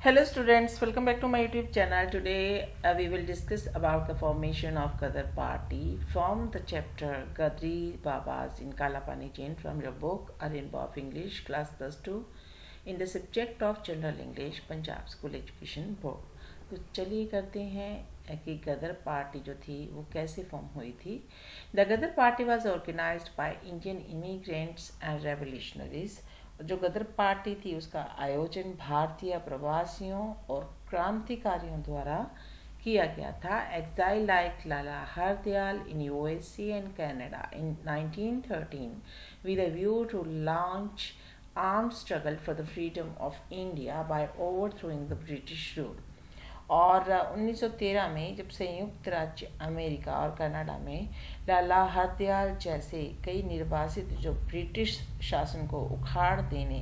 Hello students, welcome back to my YouTube channel. Today we will discuss about the formation of Gadar Party from the chapter Gadri Babas in Kalapani Chain from your book Aryan of English class plus 2 in the subject of General English Punjab School Education Board. तो चलिए करते हैं कि गदर party जो थी वो कैसे form हुई थी. The Ghadar Party was organised by Indian immigrants and revolutionaries. जो गदर पार्टी थी उसका आयोजन भारतीय प्रवासियों और क्रांतिकारियों द्वारा किया गया था. Exile like Lala Hardayal in USA and Canada in 1913 with a view to launch armed struggle for the freedom of India by overthrowing the British rule. और 1913 में जब संयुक्त राज्य अमेरिका और कनाडा में लाला हरदयाल जैसे कई निर्वासित जो ब्रिटिश शासन को उखाड़ देने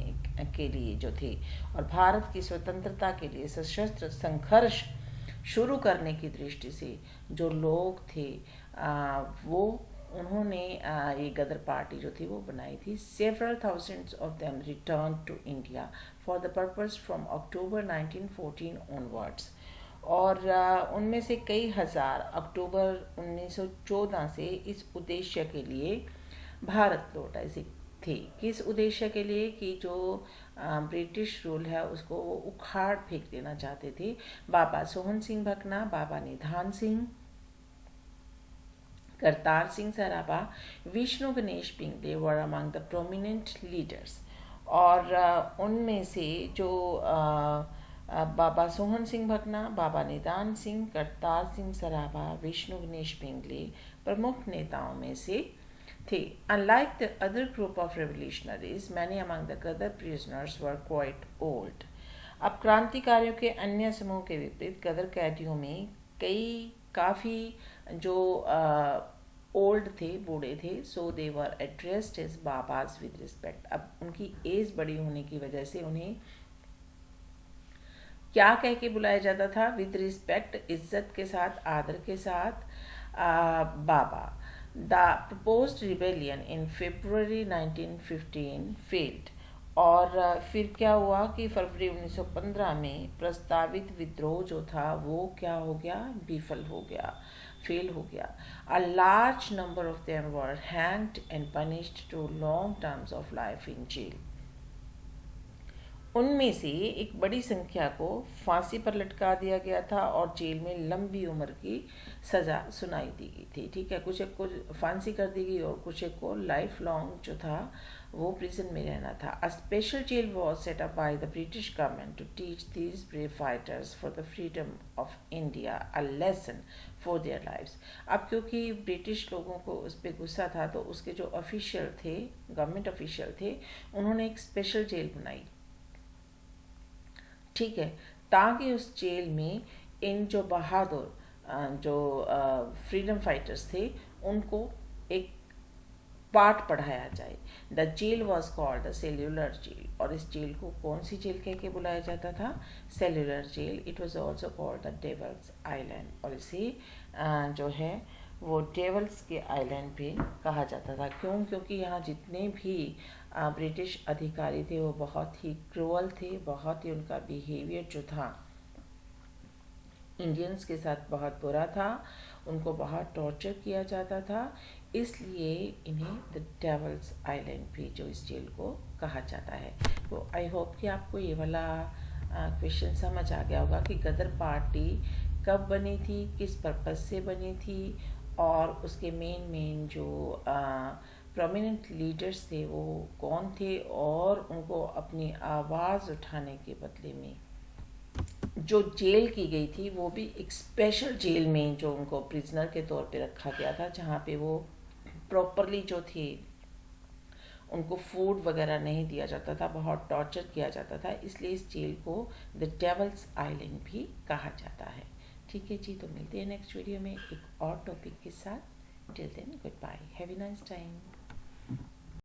के लिए जो थे और भारत की स्वतंत्रता के लिए सशस्त्र संघर्ष शुरू करने की दृष्टि से जो लोग थे वो उन्होंने ये गदर पार्टी जो थी वो बनाई थी. Several thousands of them return to India for the purpose from October 1914 onwards. और उनमें से कई हजार अक्टूबर 1914 से इस उद्देश्य के लिए भारत लौट आए थे. किस उद्देश्य के लिए कि जो ब्रिटिश रूल है उसको वो उखाड़ फेंक देना चाहते थे. बाबा Sohan Singh Bhakna, Baba Nidhan Singh, Kartar Singh Sarabha, Vishnu Ganesh Pingle were among the prominent leaders. और उनमें से जो बाबा सोहन सिंह भकना, बाबा निदान सिंह, करतार सिंह सराभा, विष्णु गणेश पिंगले प्रमुख नेताओं में से थे. Unlike the other group of revolutionaries, many among the Gadar prisoners were quite old. अब क्रांतिकारियों के अन्य समूह के विपरीत गदर कैदियों में काफ़ी जो ओल्ड थे, बूढ़े थे. सो दे वर एड्रेस्ड एज बाबाज विद रिस्पेक्ट. अब उनकी एज बड़ी होने की वजह से उन्हें क्या कह के बुलाया जाता था? विद रिस्पेक्ट, इज्जत के साथ, आदर के साथ, बाबा. The proposed rebellion in February 1915 failed. और फिर क्या हुआ कि फरवरी 1915 में प्रस्तावित विद्रोह जो था वो क्या हो गया? विफल हो गया, फेल हो गया. A large number of them were hanged and punished to long terms of life in jail. उनमें से एक बड़ी संख्या को फांसी पर लटका दिया गया था और जेल में लंबी उम्र की सज़ा सुनाई दी गई थी. ठीक है, कुछ एक को फांसी कर दी गई और कुछ एक को लाइफ लॉन्ग जो था वो प्रिजन में रहना था. A special jail was set up by the British government to teach these brave fighters for the freedom of India a lesson for their lives. अब क्योंकि ब्रिटिश लोगों को उस पर गुस्सा था तो उसके जो ऑफिशियल थे, गवर्नमेंट ऑफिशियल थे, उन्होंने एक स्पेशल जेल बनाई. ठीक है, ताकि उस जेल में इन जो बहादुर जो फ्रीडम फाइटर्स थे उनको एक पाठ पढ़ाया जाए. The jail was called the cellular jail. और इस जेल को कौन सी जेल कह के बुलाया जाता था? Cellular jail. It was also called the devil's island. और इसे जो है वो डेवल्स के आइलैंड पे कहा जाता था. क्यों? क्योंकि यहाँ जितने भी ब्रिटिश अधिकारी थे वो बहुत ही क्रूअल थे, बहुत ही उनका बिहेवियर जो था इंडियंस के साथ बहुत बुरा था, उनको बहुत टॉर्चर किया जाता था. इसलिए इन्हें द डेवल्स आइलैंड भी जो इस जेल को कहा जाता है. तो आई होप कि आपको ये वाला क्वेश्चन समझ आ गया होगा कि गदर पार्टी कब बनी थी, किस पर्पस से बनी थी और उसके मेन जो प्रोमिनेंट लीडर्स थे वो कौन थे और उनको अपनी आवाज़ उठाने के बदले में जो जेल की गई थी वो भी एक स्पेशल जेल में जो उनको प्रिजनर के तौर पे रखा गया था, जहाँ पे वो प्रॉपरली जो थे उनको फूड वगैरह नहीं दिया जाता था, बहुत टॉर्चर किया जाता था. इसलिए इस जेल को द डेवल्स आइलैंड भी कहा जाता है. ठीक है जी, तो मिलते हैं नेक्स्ट वीडियो में एक और टॉपिक के साथ. Till then goodbye, have a nice time.